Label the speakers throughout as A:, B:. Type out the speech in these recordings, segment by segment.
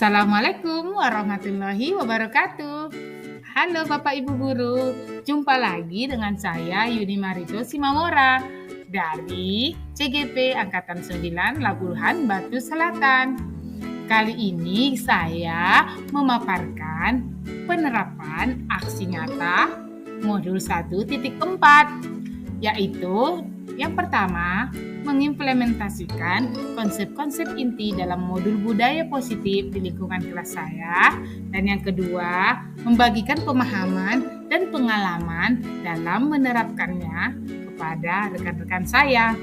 A: Assalamualaikum warahmatullahi wabarakatuh. Halo Bapak Ibu Guru, jumpa lagi dengan saya Yuni Marito Simamora dari CGP Angkatan 9 Labuhan Batu Selatan. Kali ini saya memaparkan penerapan aksi nyata modul 1.4, yaitu yang pertama, mengimplementasikan konsep-konsep inti dalam modul budaya positif di lingkungan kelas saya. Dan yang kedua, membagikan pemahaman dan pengalaman dalam menerapkannya kepada rekan-rekan saya.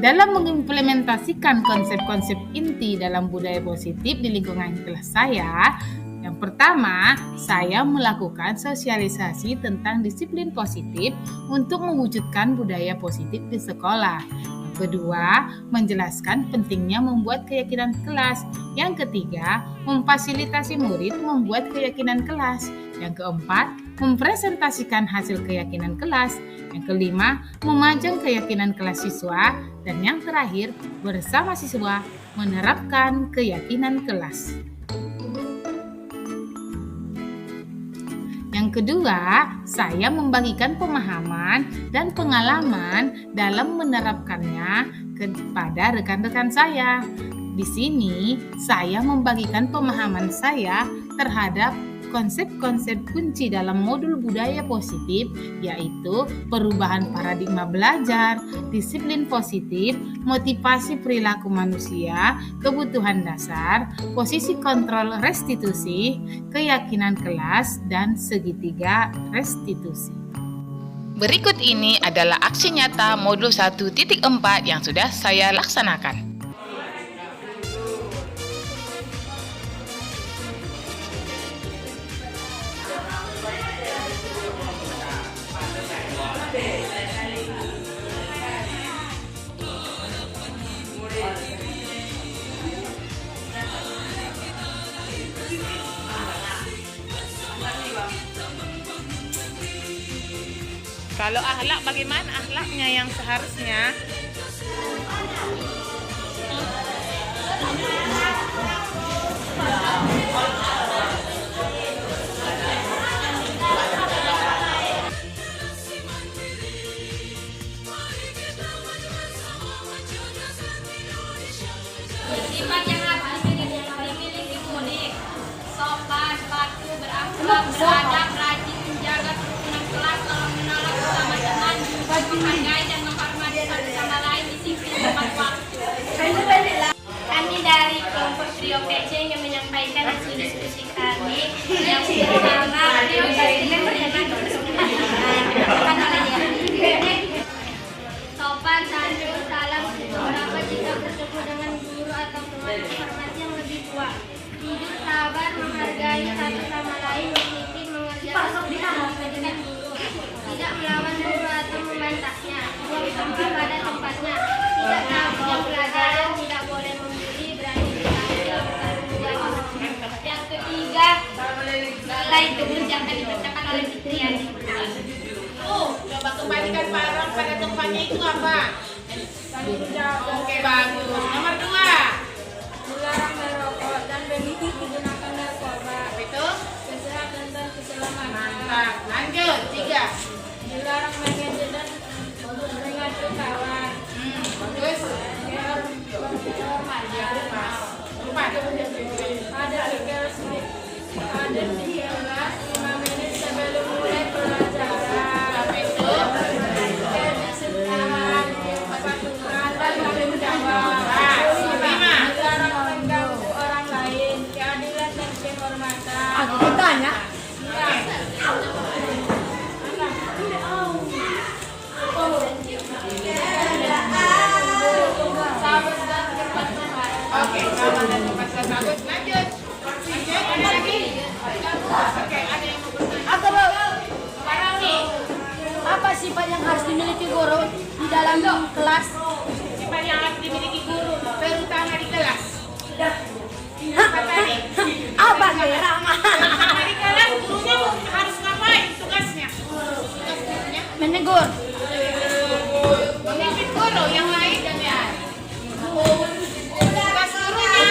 A: Dalam mengimplementasikan konsep-konsep inti dalam budaya positif di lingkungan kelas saya, yang pertama, saya melakukan sosialisasi tentang disiplin positif untuk mewujudkan budaya positif di sekolah. Yang kedua, menjelaskan pentingnya membuat keyakinan kelas. Yang ketiga, memfasilitasi murid membuat keyakinan kelas. Yang keempat, mempresentasikan hasil keyakinan kelas. Yang kelima, memajang keyakinan kelas siswa. Dan yang terakhir, bersama siswa menerapkan keyakinan kelas. Yang kedua, saya membagikan pemahaman dan pengalaman dalam menerapkannya kepada rekan-rekan saya. Di sini, saya membagikan pemahaman saya terhadap konsep-konsep kunci dalam modul budaya positif, yaitu perubahan paradigma belajar, disiplin positif, motivasi perilaku manusia, kebutuhan dasar, posisi kontrol restitusi, keyakinan kelas, dan segitiga restitusi. Berikut ini adalah aksi nyata modul 1.4 yang sudah saya laksanakan. Kalau akhlak, bagaimana akhlaknya yang seharusnya?
B: Sifat yang harus dimiliki murid: sopan, patuh, berakhlak, beradab, rajin, menjaga kerukunan kelas, tolong menolong sesama teman, menghargai dan menghormati satu sama lain, disiplin tepat waktu. Kami dari kelompok trio PC ingin menyampaikan hasil diskusi kami. Yang pertama, trio PC berjalan sopan, santun, salam, beberapa jika bertemu dengan guru atau teman hormat yang lebih tua. Jujur, sabar, menghargai satu sama lain, disiplin, mengerjakan dengan guru. Tidak melawan guru atau membantahnya. Buang sampah pada tempatnya. Tidak tahu jam pelajaran, tidak boleh membuli, berani bertanya, bertanggung jawab. Yang ketiga, nilai tugas yang akan dibacakan oleh Fitriani.
C: Coba kembalikan barang pada tempatnya itu apa? Oke, bagus. Nomor 2.
B: Dilarang merokok dan menggunakan narkoba.
C: Apa itu?
B: Kesehatan dan keselamatan.
C: Mantap. Lanjut. 3.
B: Dilarang mengejek dan mengadu kawan.
C: Bagus.
B: Hormat.
C: 4.
B: Ada di kelas 5 menit sebelum mulai pelajaran.
C: Apa itu?
B: Kebersamaan, kepatuhan dan tanggung jawab.
C: 5.
B: Dilarang mengganggu orang lain, keadilan dan kehormatan.
D: Aku bertanya.
B: Sabar dan kepatuhan.
C: Oke, sama dan cepat bagus. Lanjut. Ada lagi? Oke, ada yang mau bertanya?
D: Atau
C: Sekarang nih,
D: apa sifat yang harus dimiliki guru di dalam kelas?
C: sifat yang harus dimiliki guru, terutama di kelas. Apa tadi?
D: Apa Rama?
C: Terutama di kelas, gurunya harus ngapain tugasnya? Tugas gurunya
D: Menegur.
C: memimpin guru yang lain dan ya. Tugas gurunya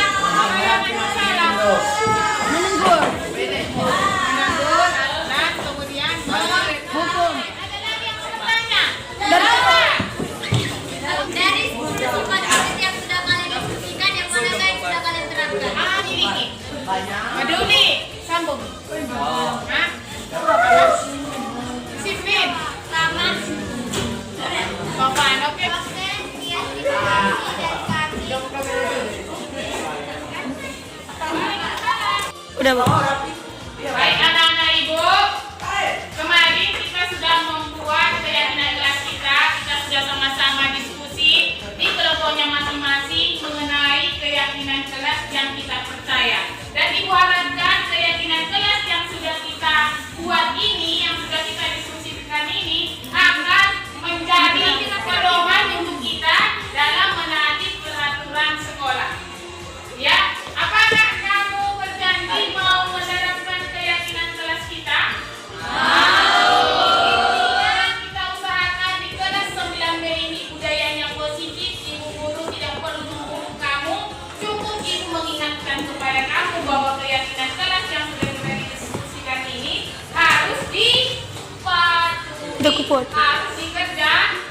A: Udah, Bu.
C: Baik anak-anak ibu, kemarin kita sudah membuat keyakinan kelas kita sudah sama-sama diskusi di kelompoknya masing-masing mengenai keyakinan kelas yang kita percaya. Dan ibu harapkan keyakinan kelas yang sudah kita buat ini, yang sudah kita diskusikan ini akan menjadi pedoman untuk kita dalam menaati peraturan sekolah. Ya, apakah kamu berjanji mau menerapkan keyakinan kelas kita? Sekarang kita usahakan di kelas 9B ini budayanya positif. Ibu guru tidak perlu menghubung kamu, cukup ibu mengingatkan kepada kamu bahwa keyakinan kelas yang sudah kita diskusikan ini harus dipatuhi, harus dikerjakan.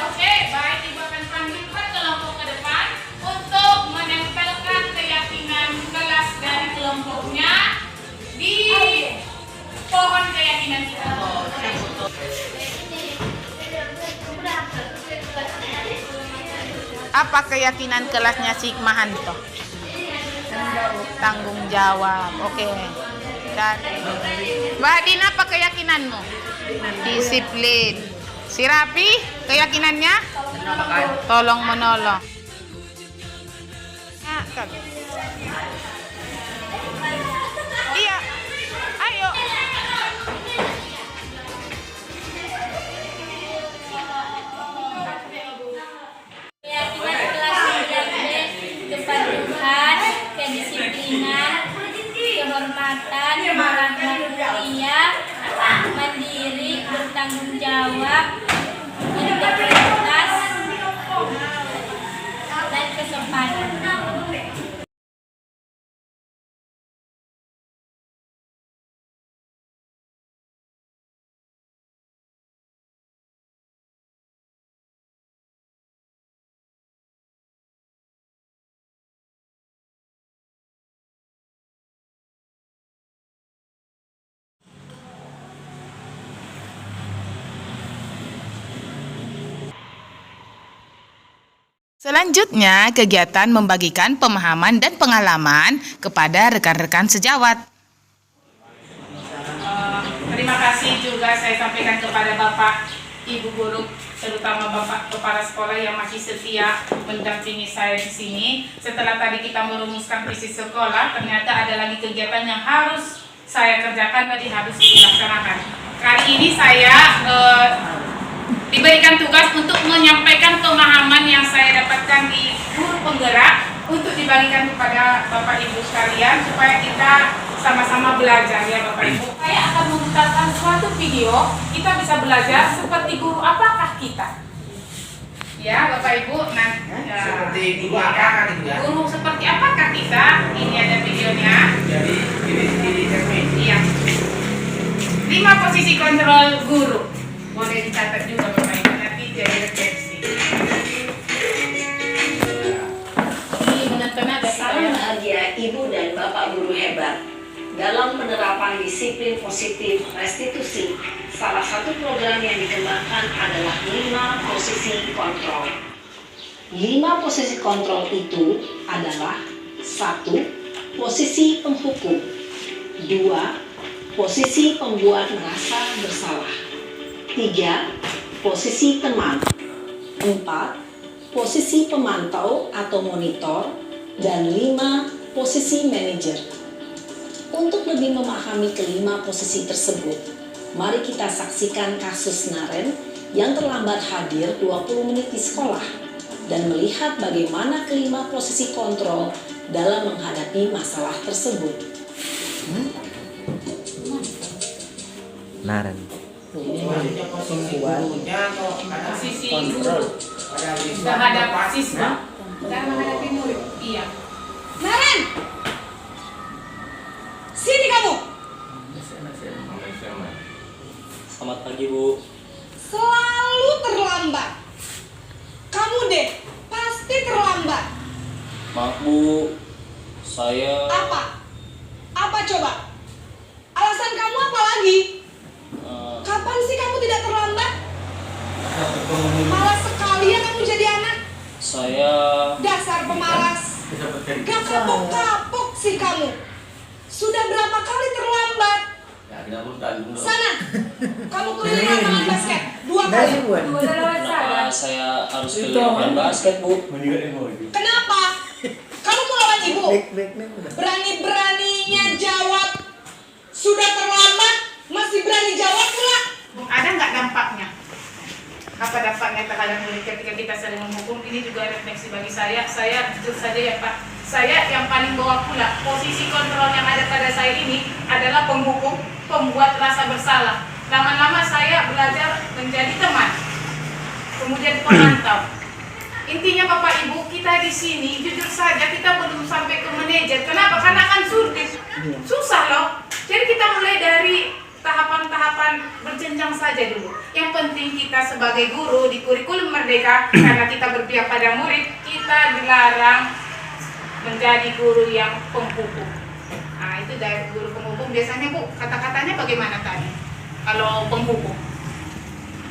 C: Oke, baik, ibu akan panggil per kelompok ke depan untuk menempelkan keyakinan kelas dari kelompoknya di pohon keyakinan kita.
A: Apa keyakinan kelasnya Sikmahanto? Tanggung jawab. Oke. Dan Mbak Dina, apa keyakinanmu? Disiplin. Si Rapi, keyakinannya? Tolong menolong. Iya. Ayo.
B: Keyakinan kelas 9B kepatuhan, kedisiplinan, kehormatan, merahmat mulia, mandiri, bertanggung jawab, integritas, dan kesopanan.
A: Selanjutnya, kegiatan membagikan pemahaman dan pengalaman kepada rekan-rekan sejawat.
C: Terima kasih juga saya sampaikan kepada Bapak, Ibu guru, terutama Bapak Kepala Sekolah yang masih setia mendampingi saya di sini. Setelah tadi kita merumuskan visi sekolah, ternyata ada lagi kegiatan yang harus saya kerjakan tadi harus dilaksanakan. Kali ini saya diberikan tugas untuk menyampaikan pemahaman yang saya dapatkan di guru penggerak untuk dibagikan kepada Bapak Ibu sekalian supaya kita sama-sama belajar ya Bapak Ibu. Saya akan memutarkan suatu video, kita bisa belajar seperti guru apakah kita. Ya Bapak Ibu, nah
E: seperti guru apakah itu ya?
C: Guru seperti apakah kita? Ini ada videonya.
E: Jadi ini cermin.
C: Iya. 5 posisi kontrol guru. Boleh dicatat juga Bapak Ibu, nanti jadi refleksi. Ini menonton ada
F: Salam bahagia Ibu dan Bapak guru hebat. Dalam penerapan disiplin positif restitusi, salah satu program yang dikembangkan adalah 5 posisi kontrol. 5 posisi kontrol itu adalah 1. Posisi penghukum, 2. Posisi pembuat merasa bersalah, 3. Posisi teman, 4. Posisi pemantau atau monitor, dan 5. Posisi manajer. Untuk lebih memahami kelima posisi tersebut, mari kita saksikan kasus Naren yang terlambat hadir 20 menit di sekolah dan melihat bagaimana kelima posisi kontrol dalam menghadapi masalah tersebut.
E: Naren.
C: posisi
E: Kontrol.
C: guru terhadap siswa dan menghadapi murid. Iya.
D: Naren, sini kamu.
G: Selamat pagi, Bu.
D: Selalu terlambat. Kamu deh, pasti terlambat.
G: Maaf, Bu. Saya
D: Apa? Apa coba? Alasan kamu apa lagi? Kapan sih kamu tidak terlambat? Malas sekali ya kamu jadi anak.
G: Saya
D: Dasar pemalas. Gak kapok-kapok sih kamu. Sudah berapa kali terlambat? Sana, kamu keliling lapangan basket 2 kali.
G: Kenapa saya harus keliling lapangan basket, Bu?
D: Kenapa? Kamu mau lawan ibu? Berani-beraninya jawab. Sudah terlambat, masih berani jawab pula.
C: Ada nggak dampaknya? Apa dampaknya terhadap murid ketika kita saling menghukum? Ini juga refleksi bagi saya. Saya jujur saja ya Pak, saya yang paling bawah pula. Posisi kontrol yang ada pada saya ini adalah penghukum, pembuat rasa bersalah. Lama-lama saya belajar menjadi teman, kemudian pemantau. Intinya Bapak Ibu, kita di sini jujur saja kita belum sampai ke manajer. Kenapa? Karena kan sulit, susah loh. Jadi kita mulai dari tahapan-tahapan berjenjang saja dulu. Yang penting kita sebagai guru di kurikulum Merdeka, karena kita berpihak pada murid, kita dilarang menjadi guru yang penghukum. Nah itu dari guru penghukum biasanya Bu, kata-katanya bagaimana tadi? Kalau penghukum,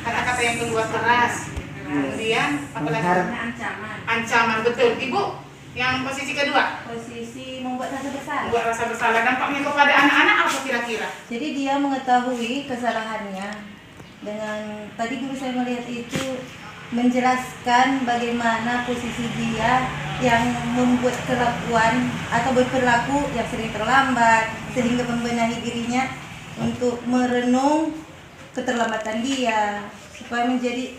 C: kata-kata yang keluar keras, kemudian apalagi? Ancaman, betul. Ibu, yang posisi kedua?
H: Posisi membuat rasa bersalah.
C: Membuat rasa bersalah. Dampaknya kepada anak-anak apa kira-kira?
H: Jadi dia mengetahui kesalahannya. Dengan tadi guru saya melihat itu menjelaskan bagaimana posisi dia yang membuat kelakuan atau berperilaku yang sering terlambat, sehingga membenahi dirinya untuk merenung keterlambatan dia supaya menjadi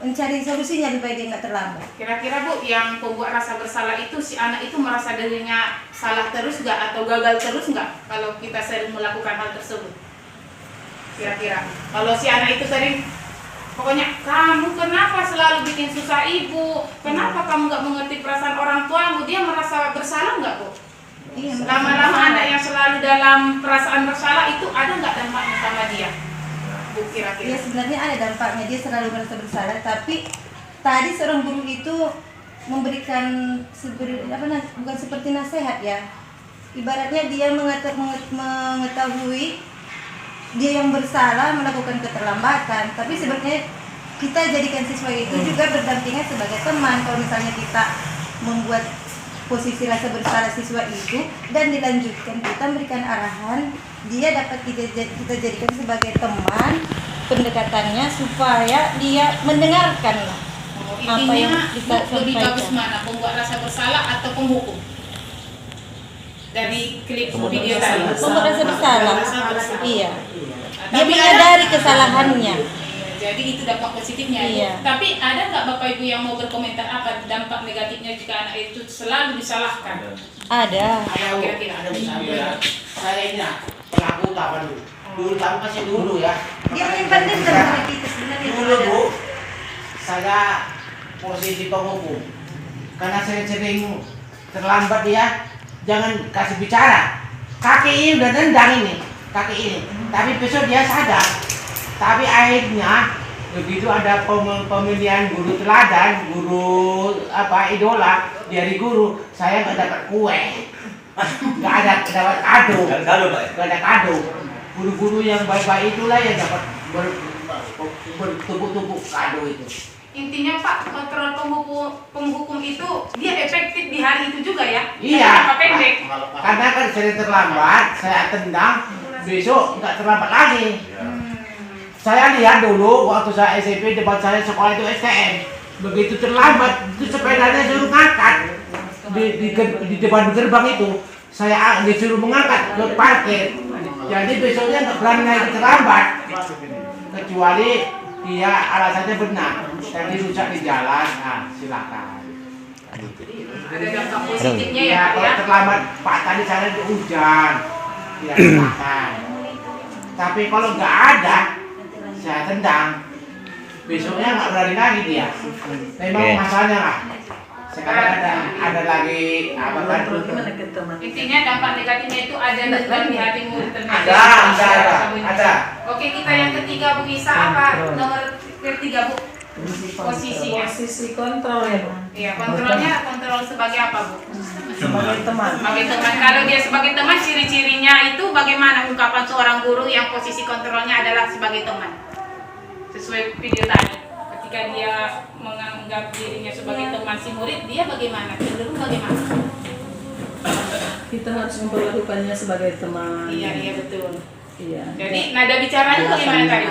H: mencari solusinya supaya dia nggak terlambat.
C: Kira-kira Bu, yang pembuat rasa bersalah itu si anak itu merasa dirinya salah terus nggak atau gagal terus nggak kalau kita sering melakukan hal tersebut? Kira-kira kalau si anak itu sering, pokoknya kamu kenapa selalu bikin susah ibu? Kenapa kamu nggak mengerti perasaan orang tuamu? Dia merasa bersalah nggak Bu?
H: Iya,
C: Lama-lama anak yang selalu dalam perasaan bersalah itu ada nggak dampaknya sama dia? Bu, kira-kira?
H: Ya sebenarnya ada dampaknya, dia selalu merasa bersalah. Tapi tadi seorang guru itu memberikan bukan seperti nasihat ya. Ibaratnya dia mengetahui dia yang bersalah melakukan keterlambatan. Tapi sebenarnya kita jadikan siswa itu juga berdampingan sebagai teman. Kalau misalnya kita membuat posisi rasa bersalah siswa itu dan dilanjutkan, kita memberikan arahan, dia dapat kita jadikan sebagai teman, pendekatannya supaya dia mendengarkan lah apa yang kita
C: lebih
H: sampaikan.
C: bagus mana, pembuat rasa bersalah atau penghukum? Dari klip video tadi.
H: Membuat rasa bersalah. Iya. Dia
C: Tapi
H: menyadari kesalahannya.
C: Jadi itu dampak positifnya.
H: Iya.
C: Tapi ada nggak Bapak Ibu yang mau berkomentar apa dampak negatifnya jika anak itu selalu disalahkan?
H: Ada.
C: Apa kira-kira?
E: Ada misalnya saya ini pelaku utama dulu. Dulu kamu kasih dulu ya.
H: Dia menyimpan dendam sama kita sebenarnya.
E: Dulu Bu, saya posisi penghukum. Karena saya sering terlambat dia, jangan kasih bicara. Kaki ini udah nendang ini, kaki ini. Tapi besok dia sadar. Tapi akhirnya begitu ada pemilihan guru teladan, guru idola dari guru, saya nggak dapat kue, nggak ada dapat kado, nggak ada kado. Guru-guru yang baik-baik itulah yang dapat bertumpuk-tumpuk kado itu.
C: Intinya Pak, kontrol penghukum itu dia efektif di hari itu juga ya?
E: Iya.
C: Jangka pendek.
E: Karena kan sering terlambat, saya tendang, besok nggak terlambat lagi. Saya lihat dulu waktu saya SMP depan saya sekolah itu STM. Begitu terlambat, itu sepedanya suruh ngangkat di depan gerbang itu. Saya disuruh mengangkat ke parkir. Jadi besoknya nggak berani lagi terlambat. Kecuali dia alasannya benar. Tadi rusak di jalan, nah silakan.
C: Ada dampak positifnya ya
E: Ya,
C: Pak
E: kalau
C: ya?
E: terlambat, Pak tadi saya di hujan, tidak silakan. Tapi kalau nggak ada, saya tendang. Besoknya nggak berani lagi dia. Memang masalahnya lah. Sekarang ada lagi apa kan?
C: Intinya dampak negatifnya itu ada dendam di hati murid ternyata.
E: Ada.
C: Oke, kita yang ketiga Bu Isa apa? Nomor ketiga Bu. Posisinya.
I: Posisi kontrol ya, Bu.
C: Iya, kontrol sebagai apa Bu?
I: Sebagai teman.
C: Sebagai teman. Kalau dia sebagai teman, ciri-cirinya itu bagaimana ungkapan seorang guru yang posisi kontrolnya adalah sebagai teman? Sesuai video tadi. Ketika dia menganggap dirinya sebagai teman si murid, dia bagaimana? Cenderung bagaimana?
I: Kita harus memperlakukannya sebagai teman.
C: Iya betul.
I: Iya.
C: Jadi nada bicaranya bagaimana tadi?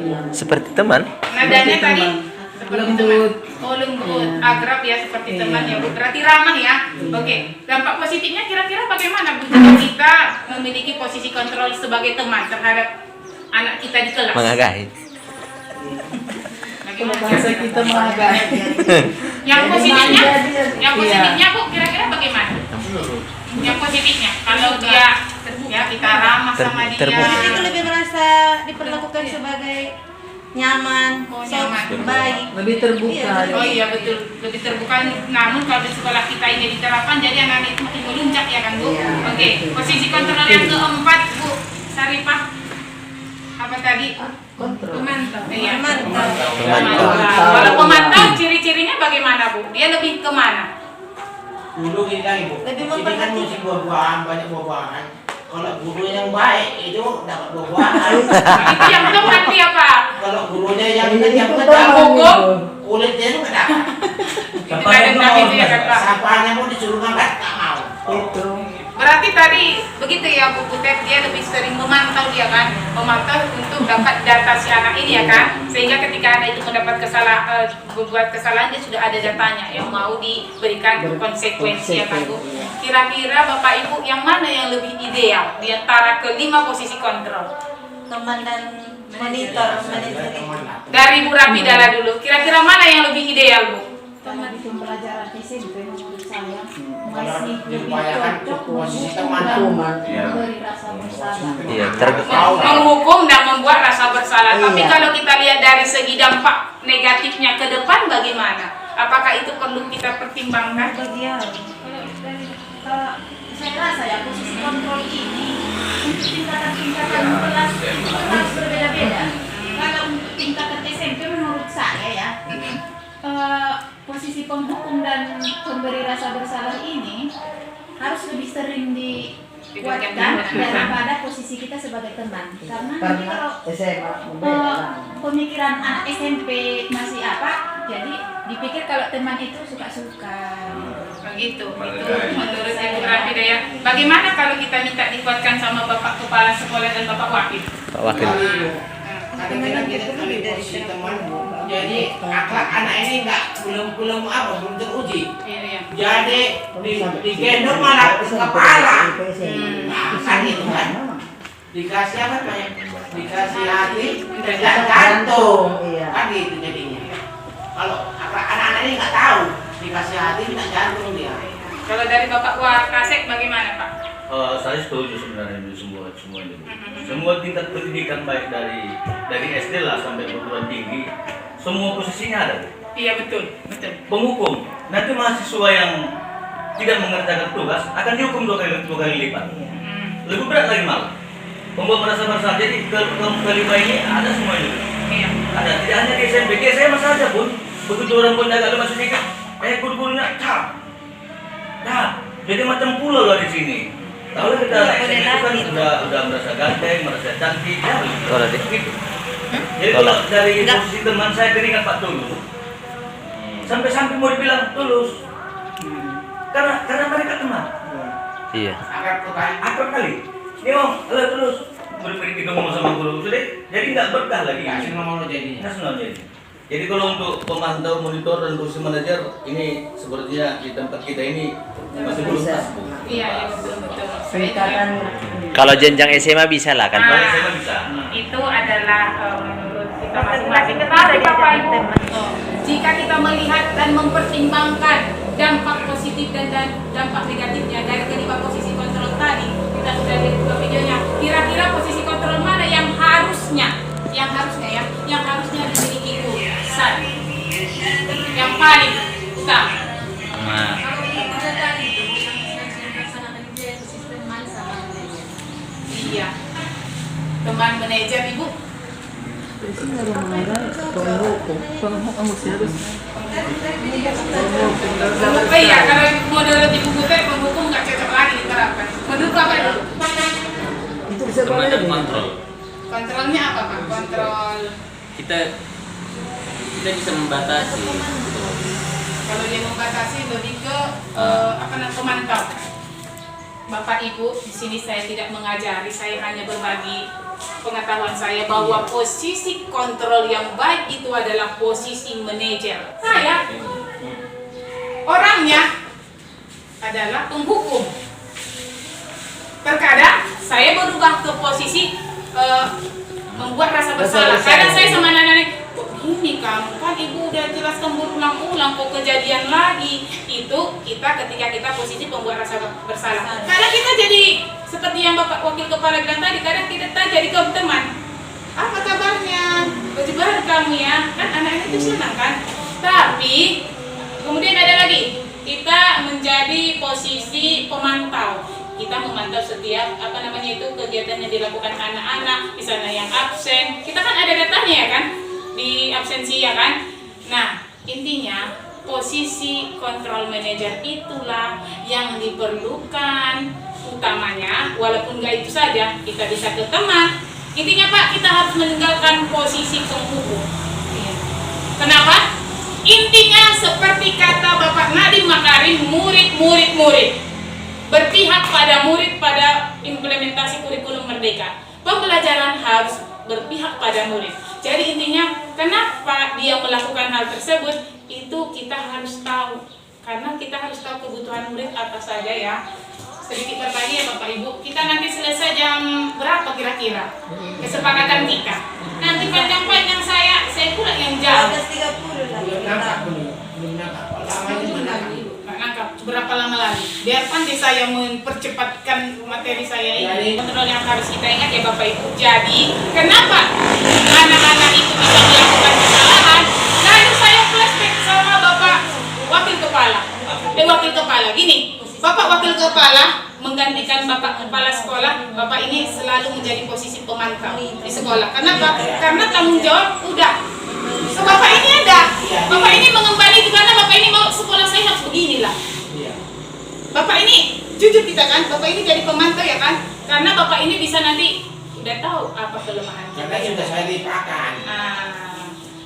I: Iya.
J: Seperti teman.
C: Nadanya tadi seperti
I: Lembut.
C: teman. Oh lembut, akrab ya seperti teman ya Bu. Berarti ramah ya. Oke. Dampak positifnya kira-kira bagaimana Bu jika kita memiliki posisi kontrol sebagai teman terhadap anak kita di kelas?
J: Mengagahi.
C: Bagaimana
I: Bahasa
C: kira-kira?
I: kita menghargai.
C: Yang positifnya,
I: Iya.
C: Bu kira-kira bagaimana? Yang positifnya, kalau dia ya kita ramah sama dia.
J: terbuka.
H: Itu lebih merasa diperlakukan sebagai nyaman,
C: Oh,
H: soft,
C: nyaman.
H: baik.
I: Lebih terbuka.
H: Iya,
C: Oh iya betul, lebih terbuka. Namun kalau di sekolah kita ini diterapkan, jadi anak-anak itu makin melunjak ya kan Bu?
I: Iya.
C: Oke, posisi kontrol yang keempat Bu Sarifah, apa tadi?
I: Kontrol.
C: Pemantau. Iya.
H: Pemantau.
J: Pemantau.
C: Kalau pemantau ciri-cirinya bagaimana Bu? Dia lebih kemana?
E: Dulu kita ibu,
H: Lebih
E: ini kan
H: memperhatikan.
E: musim buah-buahan, banyak buah-buahan. Kalau guru yang baik itu dapat buah-buahan.
C: Itu yang tepat dia Pak.
E: Kalau gurunya yang
I: Jadi
E: kejam
I: itu
E: kejam,
C: hukum.
E: kulitnya itu nggak dapat.
C: Itu kadang itu ya kan Pak.
E: Sampahnya mau disuruh ngangkat nggak mau.
I: Itu.
C: Berarti tadi begitu ya Bu Butet, dia lebih sering memantau dia kan, memantau untuk dapat data si anak ini ya kan, sehingga ketika anak itu mendapat berbuat kesalahan dia sudah ada datanya yang mau diberikan konsekuensi ya kan Bu. Kira-kira Bapak Ibu yang mana yang lebih ideal di antara kelima posisi kontrol?
H: Teman dan monitor, monitoring.
C: Dari Bu Rapidala dulu, kira-kira mana yang lebih ideal Bu?
K: Karena di pembelajaran SMP menurut saya
E: Kalau
K: masih lebih
E: diupayakan
K: cocok
E: posisi
K: menghukum
E: teman.
K: dan
I: Iya.
K: memberi rasa bersalah.
J: Iya,
C: Menghukum dan membuat rasa bersalah. Tapi
I: Iya.
C: kalau kita lihat dari segi dampak negatifnya ke depan bagaimana? Apakah itu perlu kita pertimbangkan?
H: Ideal.
K: Kalau saya rasa ya posisi kontrol ini untuk tingkatan-tingkatan kelas itu harus berbeda-beda. Kalau untuk tingkatan SMP menurut saya ya posisi penghukum dan pemberi rasa bersalah ini harus lebih sering dikuatkan daripada posisi kita sebagai teman. Karena nanti kalau
I: SMA membeda.
K: pemikiran anak SMP masih apa, jadi dipikir kalau teman itu suka-suka.
C: Begitu. Itu menurut Ibu Rapida ya. Bagaimana kalau kita minta dikuatkan sama Bapak Kepala Sekolah dan Bapak Wakil?
J: Pak Wakil.
E: Kadang-kadang kita ambil posisi teman, jadi akhlak anak ini belum teruji.
C: Iya.
E: Jadi digendong malah kepala. Nah, kan itu kan. Dikasih apa namanya? Dikasih hati, tidak jantung.
I: Iya.
E: Kan gitu jadinya. Kalau anak-anak ini nggak tahu, dikasih hati tidak jantung dia.
C: Kalau dari Bapak Wakasek bagaimana Pak?
G: Saya setuju sebenarnya di semua ini. Semua tingkat pendidikan baik dari SD lah sampai perguruan tinggi, semua posisinya ada.
C: Iya betul.
G: Penghukum, nanti mahasiswa yang tidak mengerjakan tugas akan dihukum dua kali lipat. Lebih berat lagi malah. Pembuat merasa bersalah. Jadi kelima ini ada semua itu.
C: Iya.
G: Ada, tidak hanya di SMP, di SMA saja pun. Begitu orang pun agak lemah sedikit, guru-gurunya jadi macam pulau lah di sini. Kalau kita SMP itu kan udah merasa ganteng, merasa cantik, ya begitu. Jadi kalau dari posisi teman saya teringat Pak Tulus, sampai mau dibilang Tulus, karena mereka teman.
J: Iya.
G: Akrab kali. Nih Om, halo Tulus, beri ngomong sama guru, sudah, jadi nggak berkah lagi. Nasional jadi. Jadi kalau untuk pemantau, monitor dan kursi manajer ini sepertinya di tempat kita ini masih belum pas.
C: Iya betul.
J: Kalau jenjang SMA bisa lah kan?
C: Nah,
G: SMA bisa.
C: itu adalah menurut kita masing-masing. Tetapi Bapak Ibu, jika kita melihat dan mempertimbangkan dampak positif dan dampak negatifnya dari kelima posisi kontrol tadi, kita sudah lihat juga videonya. Kira-kira posisi kontrol mana yang harusnya dimiliki pusat, yang paling utama?
J: Nah.
C: Iya. Teman manajer Ibu. Oh iya, kalau menurut Ibu Butet penghukum nggak cocok lagi diterapkan. Menurut Bapak Ibu?
G: Semacam kontrol.
C: Kontrolnya apa Pak? Kontrol.
G: Kita bisa membatasi.
C: Kalau dia membatasi lebih ke pemantau. Bapak Ibu, di sini saya tidak mengajari, saya hanya berbagi pengetahuan saya bahwa posisi kontrol yang baik itu adalah posisi manajer. Saya orangnya adalah penghukum. Terkadang saya berubah ke posisi membuat rasa bersalah. Kadang saya sama anak-anak, ini kamu kan ibu udah jelaskan berulang-ulang kok kejadian lagi. Itu ketika kita posisi pembuat rasa bersalah. Kadang kita jadi seperti yang Bapak Wakil Kepala bilang tadi, kadang kita jadi teman. Apa kabarnya? Baju baru kamu ya? Kan anak-anak itu senang kan? Tapi kemudian ada lagi, kita menjadi posisi pemantau. Kita memantau setiap kegiatan yang dilakukan anak-anak, misalnya yang absen. Kita kan ada datanya ya kan? Di absensi ya kan? Nah, intinya posisi kontrol manajer itulah yang diperlukan utamanya, walaupun nggak itu saja, kita bisa ke teman. Intinya Pak, kita harus meninggalkan posisi penghukum. Kenapa? Intinya seperti kata Bapak Nadiem Makarim, murid. Berpihak pada murid pada implementasi kurikulum merdeka. Pembelajaran harus berpihak pada murid. Jadi intinya, kenapa dia melakukan hal tersebut, itu kita harus tahu. Karena kita harus tahu kebutuhan murid apa saja ya. Sedikit berbagi ya Bapak Ibu, kita nanti selesai jam berapa kira-kira? Kesepakatan kita. Nanti panjang-panjang saya pula yang jauh.
H: 30 lagi.
C: Nangkap berapa lama lagi? Biar pandai saya mempercepatkan materi saya ini. Kontrol yang harus kita ingat ya Bapak Ibu. Jadi, kenapa anak-anak itu bisa melakukan kesalahan? Lalu saya flashback sama Bapak Wakil Kepala. Gini, Bapak Wakil Kepala menggantikan Bapak Kepala Sekolah. Bapak ini selalu menjadi posisi pemantau di sekolah. Kenapa? Karena tanggung jawab udah. So, Bapak ini ada. Bapak ini mengembali di mana Bapak ini mau sekolah saya harus beginilah. Bapak ini jujur kita kan, Bapak ini jadi pemantau ya kan? Karena Bapak ini bisa nanti udah tahu apa kelemahan kita.
E: Karena sudah saya limpahkan.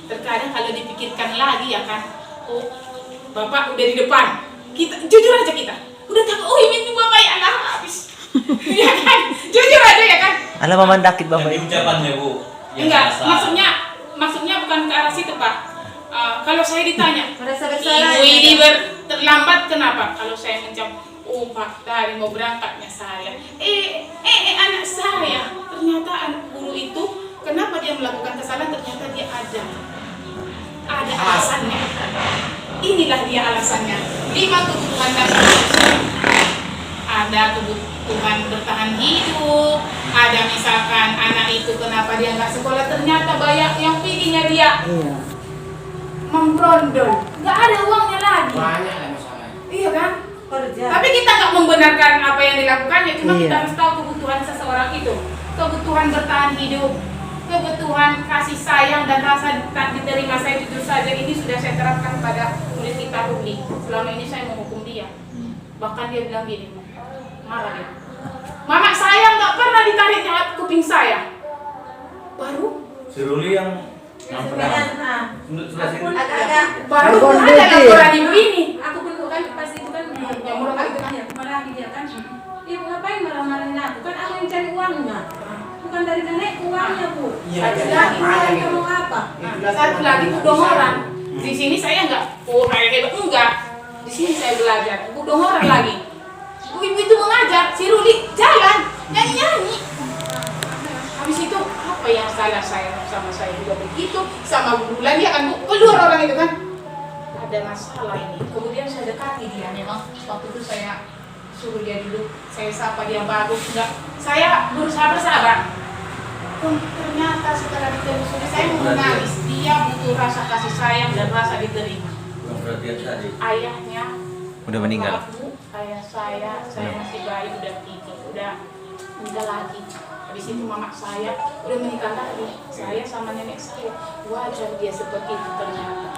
C: Terkadang kalau dipikirkan lagi ya kan, oh Bapak udah di depan, kita jujur aja kita udah tahu, oh ini Bapak ya lah habis, ya kan? Jujur aja ya kan?
J: Alah memandakit Bapak.
G: Jadi ucapannya Bu.
C: Enggak, maksudnya bukan ke arah situ Pak. Kalau saya ditanya, Ibu ini terlambat kenapa? Kalau saya menjawab, oh Pak tadi mau berangkatnya saya. Anak saya, ternyata anak guru itu kenapa dia melakukan kesalahan? Ternyata dia ada alasannya. Inilah dia alasannya. 5 kebutuhan dasar manusia. Ada kebutuhan bertahan hidup. Ada misalkan anak itu kenapa dia nggak sekolah? Ternyata banyak yang pinginnya dia. Membrondol, nggak ada uangnya lagi.
E: Banyak lah masalahnya.
C: Iya kan?
H: Kerja.
C: Tapi kita nggak membenarkan apa yang dilakukannya, cuma kita harus tahu kebutuhan seseorang itu, kebutuhan bertahan hidup, kebutuhan kasih sayang dan rasa tak diterima. Saya jujur saja ini sudah saya terapkan pada murid kita Ruli. Selama ini saya menghukum dia, bahkan dia bilang gini, marah dia. Mama saya nggak pernah ditarik nyawa kuping saya. Baru?
G: Si Ruli yang
C: baru ada laporan ibu ini.
K: Aku pun kan pas itu kan
C: yang murah kali itu kan.
K: marah dia kan. Ibu ngapain marah-marahin aku? Kan aku yang cari uangnya. Bukan dari nenek uangnya Bu.
C: Satu lagi,
K: Kamu apa?
C: satu lagi budong orang. Di sini saya nggak, kayak hebat enggak. Di sini saya belajar budong orang lagi. Ibu itu mengajar, si Ruli jalan nyanyi. Habis itu apa yang salah saya sama saya juga begitu, sama Bu Bulan dia kan keluar orang itu kan. Ada masalah ini. Kemudian saya dekati dia, memang waktu itu saya suruh dia duduk, saya sapa dia bagus, enggak. Saya berusaha bersabar. Ternyata setelah ditelusuri saya menangis. Dia butuh rasa kasih sayang dan rasa diterima. Ayahnya
J: Udah meninggal.
C: Ayah saya masih bayi, udah pikir, udah meninggal lagi. Habis itu mama saya udah menikah lagi. Saya sama nenek saya, wajar dia seperti itu ternyata.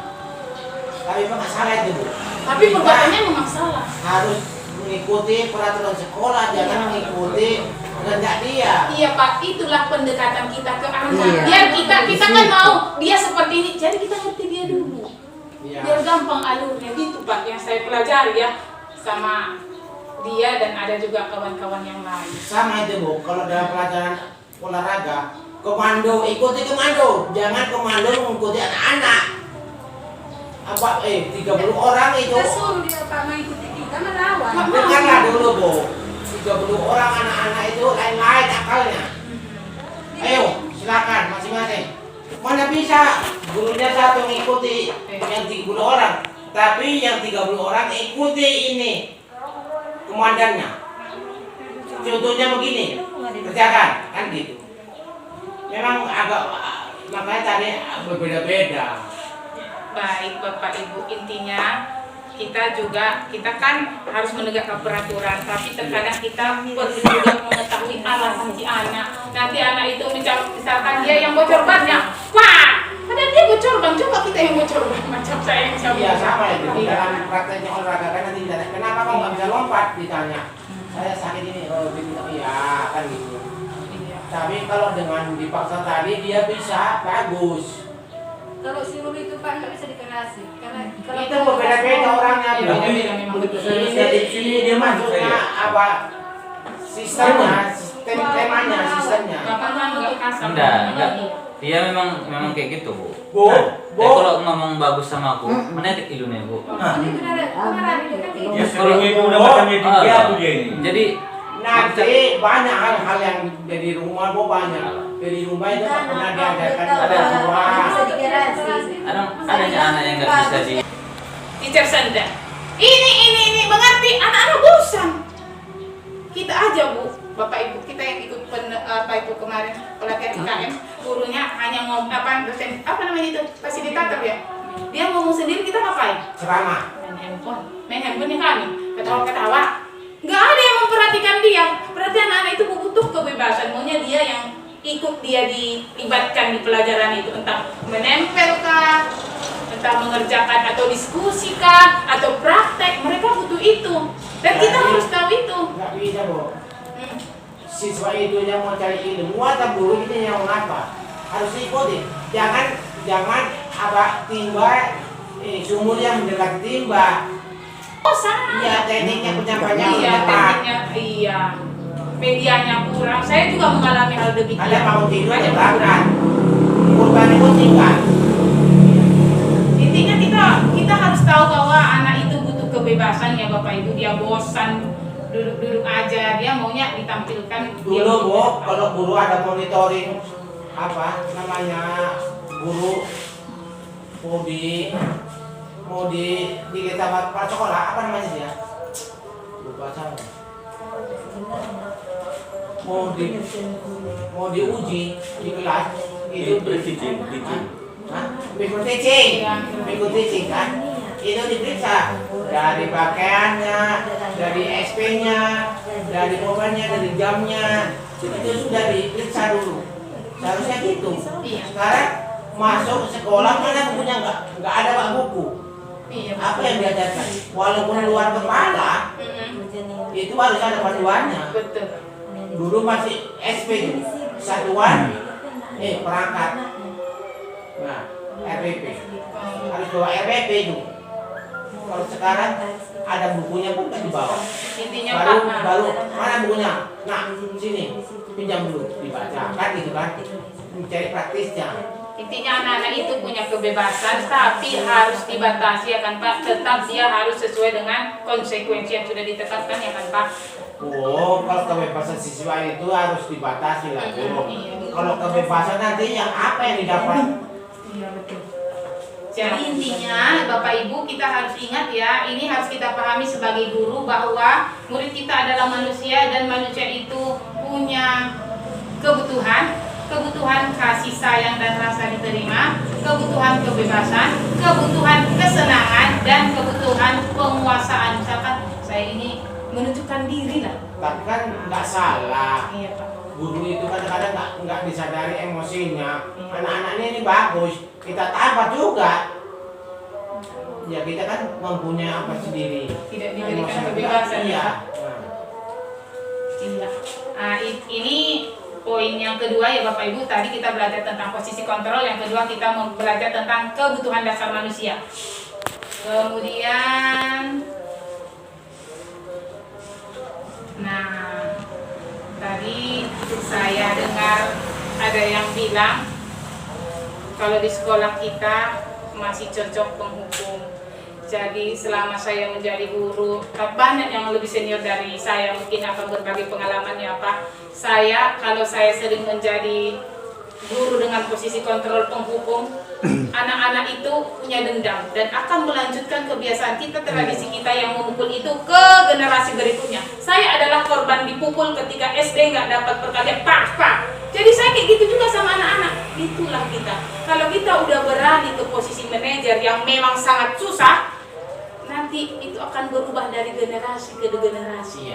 E: Tapi memang salah itu Bu.
C: Tapi perbuatannya memang salah.
E: Harus mengikuti peraturan sekolah, jangan mengikuti kehendak dia.
C: Iya Pak, itulah pendekatan kita ke anak. Biar kita kan mau dia seperti ini, jadi kita ngerti dia dulu. Biar gampang alurnya gitu Pak, yang saya pelajari ya sama
A: dia dan ada juga kawan-kawan yang lain.
E: Sama itu Bu, kalau dalam pelajaran olahraga, komando ikuti komando, jangan komando mengikuti anak-anak. 30 orang itu.
K: Kita suruh dia Pak mengikuti kita melawan.
E: Dengarlah dulu Bu, 30 orang anak-anak itu lain-lain akalnya. Ayo, silakan masing-masing. Mana bisa gurunya satu mengikuti yang 30 orang, tapi yang 30 orang ikuti ini komandannya. Contohnya begini, kerjakan kan gitu. Memang agak makanya tadi berbeda-beda.
A: Baik Bapak Ibu, intinya kita kan harus menegakkan peraturan, tapi terkadang kita perlu juga mengetahui alasan si anak. Nanti anak itu misalkan dia yang bocor bannya, wah, padahal dia bocor ban, coba kita yang bocor ban macam saya yang sama.
E: Iya sama itu. Dalam prakteknya olahraga kan nanti ditanya, kenapa kamu nggak bisa lompat? Ditanya, saya sakit ini, oh gitu, iya kan gitu. Tapi kalau dengan dipaksa tadi dia bisa bagus.
K: Kalau si Rumi itu Pak nggak bisa dikerasi karena
E: Itu berbeda-beda orangnya.
G: Di sini dia masuk
E: Maksudnya apa? Sistemnya, sistemnya.
A: Bapak kan nggak kasar.
J: Enggak. Dia memang kayak gitu, Bu.
E: Bu,
J: Dia kalau ngomong bagus sama aku, menetik ilunya, Bu.
K: ini benar itu kan
G: Ya sebelum itu udah macam dia tuh dia ini.
J: Jadi
E: nanti banyak hal-hal yang dari rumah Bu banyak. Dari rumah itu nggak pernah diajarkan pada tua.
J: adanya anak yang nggak bisa di
A: Teacher Sanda, ini mengerti anak-anak bosan. Kita aja Bu, Bapak Ibu, kita yang ikut kemarin pelatihan IKM, gurunya hanya ngomong dosen namanya itu fasilitator ya. Dia ngomong sendiri, kita ngapain?
E: Ceramah.
A: Main handphone kami, ketawa-ketawa. Nggak ada yang memperhatikan dia. Berarti anak-anak itu butuh kebebasan, maunya dia yang ikut dia dilibatkan di pelajaran itu, entah menempel kah, entah mengerjakan atau diskusi kah, atau praktek, mereka butuh itu. Dan kita harus tahu itu.
E: Nggak bisa Bu. Siswa itu yang mau cari ilmu atau guru ini yang mengapa? Harus ikuti. Jangan apa timba sumur yang mendekati timba.
A: Oh salah.
E: Iya, tekniknya penyampaiannya
A: Iya,
E: tepat.
A: tekniknya, iya. Medianya kurang. Saya juga mengalami hal demikian.
E: Ada mau tidur
A: Banyak
E: berangkat. Kurban itu tinggal.
A: Intinya kita harus tahu bahwa anak itu butuh kebebasan ya Bapak Ibu. Dia bosan duduk-duduk aja, dia maunya ditampilkan.
E: Dulu Bu, kalau guru ada monitoring apa namanya guru mau di kita Pak sekolah apa namanya dia? Lupa saya. Mau diuji di kelas itu minggu teaching kan itu diperiksa dari pakaiannya, dari SP-nya, dari mobilnya, dari jamnya itu sudah diperiksa dulu. Seharusnya gitu. Sekarang masuk sekolah mana bukunya nggak ada Pak buku. Apa yang diajarkan? Walaupun luar kepala itu harus ada panduannya.
A: Betul.
E: Dulu masih SP satuan perangkat. Nah, RPP. Harus bawa RPP itu. Kalau sekarang ada bukunya pun kan dibawa.
A: Intinya
E: baru mana bukunya? Nah, sini pinjam dulu dibaca kan gitu kan. Mencari praktisnya.
A: Intinya anak-anak itu punya kebebasan, tapi harus dibatasi ya kan Pak. Tetap dia harus sesuai dengan konsekuensi yang sudah ditetapkan ya kan Pak.
E: Oh, kalau kebebasan siswa itu harus dibatasi lah. Kalau kebebasan nanti yang apa yang didapat?
A: Iya betul. Jadi intinya Bapak Ibu kita harus ingat ya, ini harus kita pahami sebagai guru bahwa murid kita adalah manusia dan manusia itu punya kebutuhan kasih sayang dan rasa diterima, kebutuhan kebebasan, kebutuhan kesenangan, dan kebutuhan penguasaan. Misalkan saya ini menunjukkan diri lah.
E: Tapi kan nggak salah.
A: Iya Pak.
E: Guru itu kadang-kadang nggak disadari emosinya. Anak-anaknya ini bagus, kita tabat juga. Ya kita kan mempunyai apa sendiri.
A: Tidak diberikan kebebasan
E: Iya.
A: Iya. Nah, ini poin yang kedua ya Bapak Ibu, tadi kita belajar tentang posisi kontrol, yang kedua kita belajar tentang kebutuhan dasar manusia. Kemudian Nah, tadi saya dengar ada yang bilang kalau di sekolah kita masih cocok penghukum. Jadi selama saya menjadi guru, banyak yang lebih senior dari saya mungkin akan berbagi pengalamannya apa. Kalau saya sering menjadi guru dengan posisi kontrol penghukum, anak-anak itu punya dendam dan akan melanjutkan kebiasaan kita, tradisi kita yang memukul itu ke generasi berikutnya. Saya adalah korban dipukul ketika SD nggak dapat perkalian, pak. Jadi saya kayak gitu juga sama anak-anak. Itulah kita. Kalau kita udah berani ke posisi manajer yang memang sangat susah, nanti itu akan berubah dari generasi ke generasi.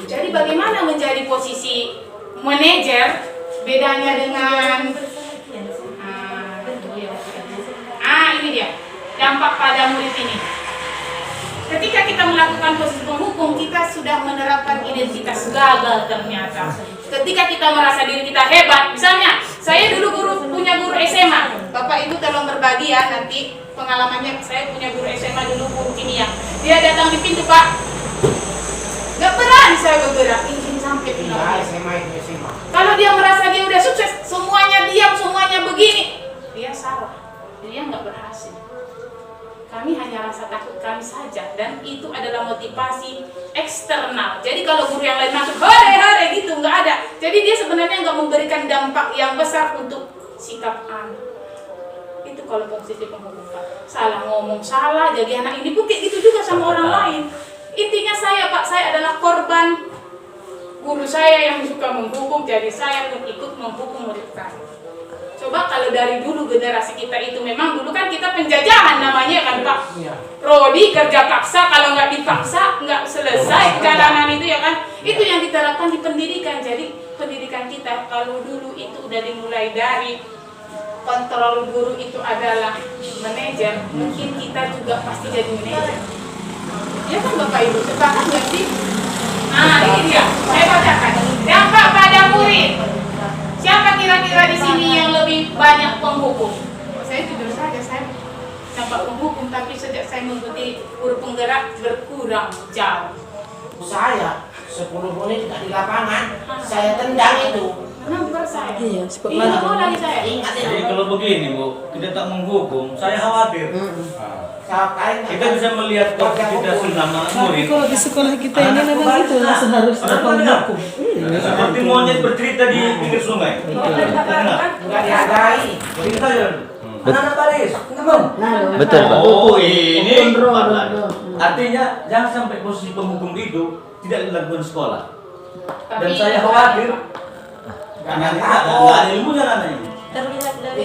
A: Jadi bagaimana menjadi posisi manajer? Bedanya dengan ini dia dampak pada murid ini. Ketika kita melakukan posisi penghukum, kita sudah menerapkan identitas gagal ternyata. Ketika kita merasa diri kita hebat, misalnya saya dulu punya guru SMA. Bapak Ibu tolong berbagi ya nanti pengalamannya. Saya punya guru SMA dulu, guru kimia. Dia datang di pintu, Pak. Gak berani saya bergerak, izin sampai pulang. Kalau dia merasa dia udah sukses, semuanya diam, semuanya begini, dia salah. Dia nggak berhasil. Kami hanya rasa takut kami saja, dan itu adalah motivasi eksternal. Jadi kalau guru yang lain masuk, hore gitu, nggak ada. Jadi dia sebenarnya nggak memberikan dampak yang besar untuk sikap anak. Itu kalau posisi penghukum. Salah ngomong, salah, jadi anak ini bukit gitu juga sama orang lain. Intinya saya adalah korban guru saya yang suka menghukum, jadi saya pun ikut menghukum murid saya. Coba kalau dari dulu generasi kita itu memang dulu kan kita penjajahan namanya kan Pak. Prodi kerja paksa, kalau nggak dipaksa nggak selesai perjalanan itu ya kan. Itu yang diterapkan di pendidikan. Jadi pendidikan kita kalau dulu itu udah dimulai dari kontrol guru itu adalah manajer, mungkin kita juga pasti jadi manajer. Ya kan Bapak Ibu, sepakat nggak sih? Nah ini dia, saya bacakan. Dampak pada murid. Siapa kira-kira di sini yang lebih banyak penghukum? Saya jujur saja, saya dampak penghukum, tapi sejak saya mengikuti guru penggerak berkurang jauh.
E: Saya 10 menit di lapangan, saya tendang itu.
A: Nampar saya.
I: Iya, cepat
A: Tidak mau lagi saya.
G: Jadi kalau begini Bu, kita tak menghukum, saya khawatir. Kita bisa melihat kita selama murid.
I: Kalau di sekolah kita ini memang itu seharusnya penghukum.
G: Seperti monyet bercerita di pinggir sungai.
E: Nggak dihargai.
G: Cerita ya. Anak-anak Paris,
J: Betul, Pak.
G: Oh ini artinya jangan sampai posisi penghukum itu tidak dilakukan sekolah. Dan saya khawatir karena nggak ada ilmunya anak ini.
H: Terlihat dari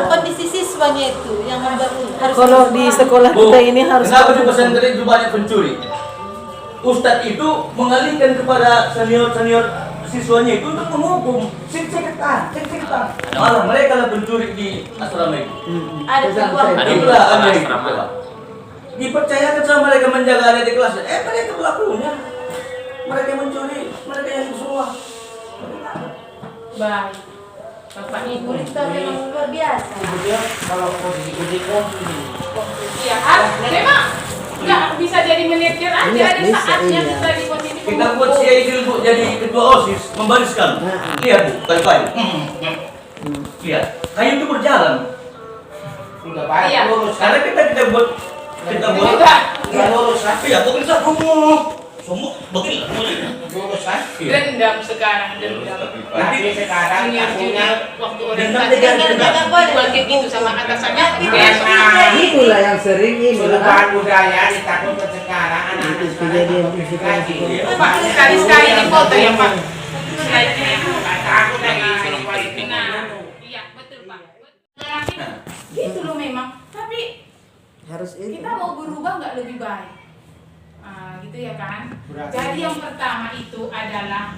H: kondisi siswanya itu yang harus.
I: Kalau di sekolah kita ini harus.
G: Kenapa di pesantren itu banyak pencuri? Ustadz itu mengalihkan kepada senior siswanya itu untuk menghukum. Cek-ceketan. Malah mereka lah pencuri di asrama itu.
H: Ada peluang.
G: Itulah ada itu. Dipercayakan sama mereka menjaga adik di kelas. Mereka pelakunya. Mereka mencuri, mereka yang semua.
A: Baik. Bapak Ibu
H: Kita memang luar biasa.
E: Kemudian kalau posisi gede
A: ya memang nggak bisa jadi manajer aja, ada saatnya kita di posisi
G: Kita buat si Aidil Bu jadi ketua OSIS, membariskan. Lihat Bu, kayu-kayu. Lihat, kayu itu berjalan.
E: Enggak baik,
A: Iya.
E: lurus.
G: Karena kita buat
E: Enggak lurus kan?
G: Iya, kok bisa rumah. Semua begini.
E: Lurus kan?
A: dendam sekarang, dendam.
E: Tapi sekarang
A: Junior waktu orientasi
H: Jangan
A: buat kayak gitu sama atasannya.
L: Itulah yang sering ini
E: perubahan budaya ditakutkan sekarang anak-anak
L: kejadian
E: lagi.
A: Pak, sekali-sekali di foto ya Pak.
E: Takut lagi.
A: Nah, iya betul Pak. Gitu loh memang. Tapi
L: harus itu.
A: kita mau berubah nggak lebih baik? Gitu ya kan. Jadi yang pertama itu adalah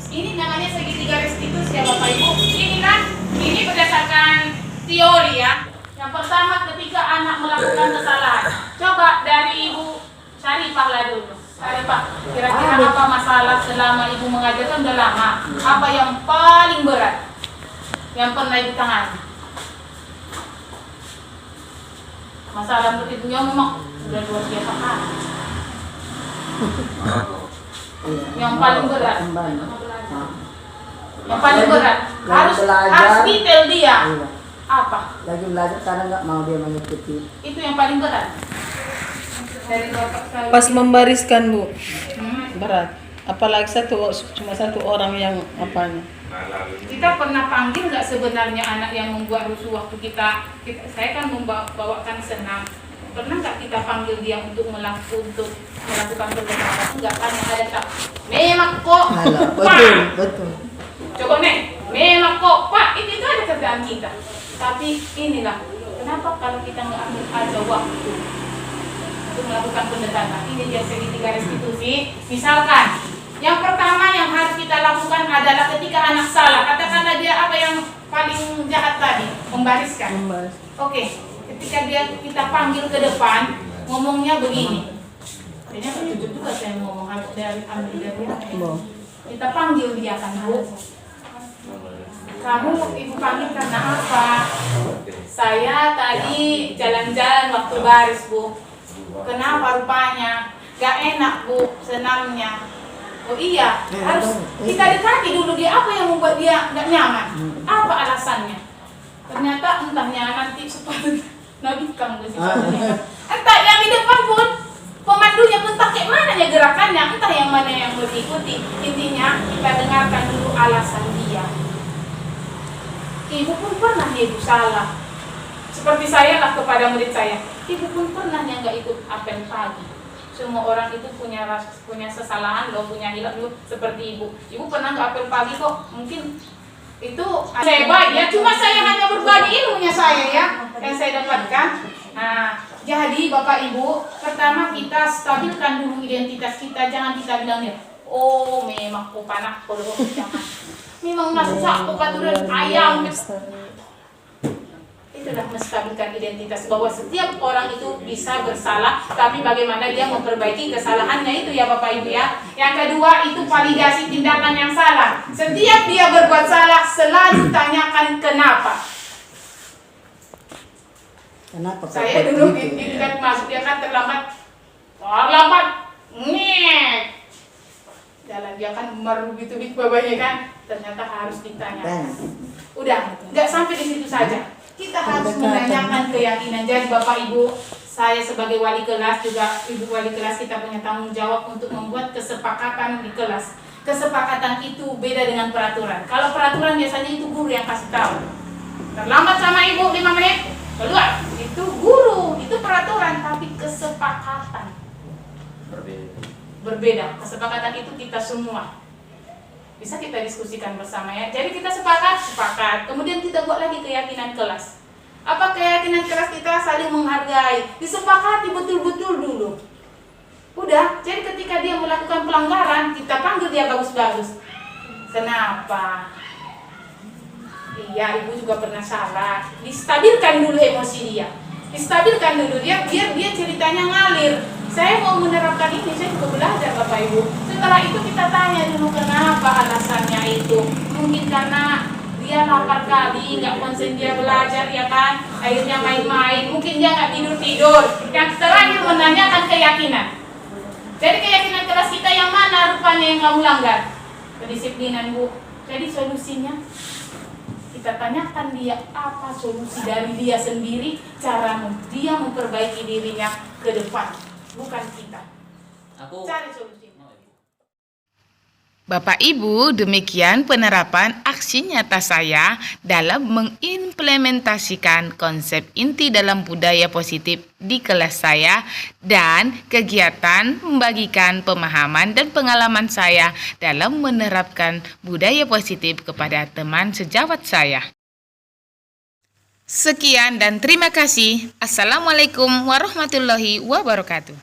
A: ini namanya segitiga restitusi ya Bapak Ibu. Ini kan, ini berdasarkan teori ya. Yang pertama ketika anak melakukan kesalahan. Coba dari Ibu Syarifah lah dulu. Syarifah, kira-kira apa masalah selama Ibu mengajarkan udah lama? Apa yang paling berat yang pernah Ibu tangani? Masalah menurut Ibu yang memang sudah luar biasa kan?
C: Yang paling berat.
L: Kembali.
C: Yang paling berat. Harus detail dia.
L: Iya.
C: Apa?
L: Lagi belajar karena nggak mau dia mengikuti.
C: Itu yang paling berat. Dari bapak sekali.
I: Pas membariskan Bu, berat. Apalagi cuma satu orang yang apanya.
C: Kita pernah panggil nggak sebenarnya anak yang membuat rusuh waktu saya kan membawakan senam. Pernah nggak kita panggil dia untuk melakukan pendekatan? Enggak, kan yang ada tak. Memang kok.
L: Betul.
C: Coba nih, memang kok Pak, itu ada kerjaan kita. Tapi inilah, kenapa kalau kita nggak ambil aja waktu untuk melakukan pendekatan? Ini dia segitiga restitusi. Misalkan, yang pertama yang harus kita lakukan adalah ketika anak salah. Katakanlah dia apa yang paling jahat tadi, membariskan. Oke, ketika kita panggil ke depan, ngomongnya begini. Kayaknya kan jujur juga saya ngomong harus ambil dari kita panggil dia kan, Bu. Kamu ibu panggil karena apa? Saya tadi jalan-jalan waktu baris, Bu. Kenapa rupanya? Gak enak, Bu, senamnya. Oh iya, harus kita dekati dulu dia apa yang membuat dia gak nyaman. Apa alasannya? Ternyata entahnya nanti sepatu Nabi kamu entah yang di depan pun pemandunya pun tak kayak mana ya gerakannya, entah yang mana yang mau diikuti. Intinya kita dengarkan dulu alasan dia. Ibu pun pernah ibu salah. Seperti saya lah kepada murid saya. Ibu pun pernah yang gak ikut apel pagi. Semua orang itu punya kesalahan loh, punya hilaf loh, seperti ibu. Ibu pernah gak apel pagi kok. Mungkin itu saya baik ya. Cuma saya hanya berbagi ilmunya saya ya, yang saya dapatkan. Nah, jadi Bapak Ibu, pertama kita stabilkan dulu identitas kita. Jangan kita bilang ya, oh memang kok panah kalau jangan. Memang masak kepaturan ayam. Itulah menstabilkan identitas bahwa setiap orang itu bisa bersalah, tapi bagaimana dia memperbaiki kesalahannya itu ya Bapak Ibu ya. Yang kedua itu validasi tindakan yang salah. Setiap dia berbuat salah selalu tanyakan kenapa.
L: Kenapa?
C: Saya dulu gitu kan masuk dia kan terlambat, nih jalan dia kan berbit-bit babanya kan. Ternyata harus ditanya. Udah, nggak sampai di situ saja. Kita harus menanyakan keyakinan. Jadi Bapak Ibu, saya sebagai wali kelas juga ibu wali kelas, kita punya tanggung jawab untuk membuat kesepakatan di kelas. Kesepakatan itu beda dengan peraturan. Kalau peraturan biasanya itu guru yang kasih tahu. Terlambat sama ibu 5 menit, keluar. Itu guru, itu peraturan, tapi kesepakatan berbeda. Kesepakatan itu kita semua. Bisa kita diskusikan bersama ya. Jadi kita sepakat. Kemudian kita buat lagi keyakinan kelas. Apa keyakinan kelas kita? Saling menghargai. Disepakati betul-betul dulu. Udah, jadi ketika dia melakukan pelanggaran, kita panggil dia bagus-bagus. Kenapa? Iya, ibu juga pernah salah. Distabilkan dulu emosi dia. Distabilkan dulu dia, biar dia ceritanya ngalir. Saya mau menerapkan ini, saya juga belajar Bapak Ibu. Setelah itu kita tanya dulu kenapa alasannya itu. Mungkin karena dia lapar kali, nggak konsen dia belajar ya kan. Akhirnya main-main, mungkin dia nggak tidur-tidur. Yang terakhir menanyakan keyakinan. Jadi keyakinan kelas kita yang mana rupanya yang nggak melanggar? Kedisiplinan Bu. Jadi solusinya kita tanyakan dia apa solusi dari dia sendiri, cara dia memperbaiki dirinya ke depan. Bukan kita. Cari solusinya.
A: Bapak Ibu, demikian penerapan aksi nyata saya dalam mengimplementasikan konsep inti dalam budaya positif di kelas saya dan kegiatan membagikan pemahaman dan pengalaman saya dalam menerapkan budaya positif kepada teman sejawat saya. Sekian dan terima kasih. Assalamualaikum warahmatullahi wabarakatuh.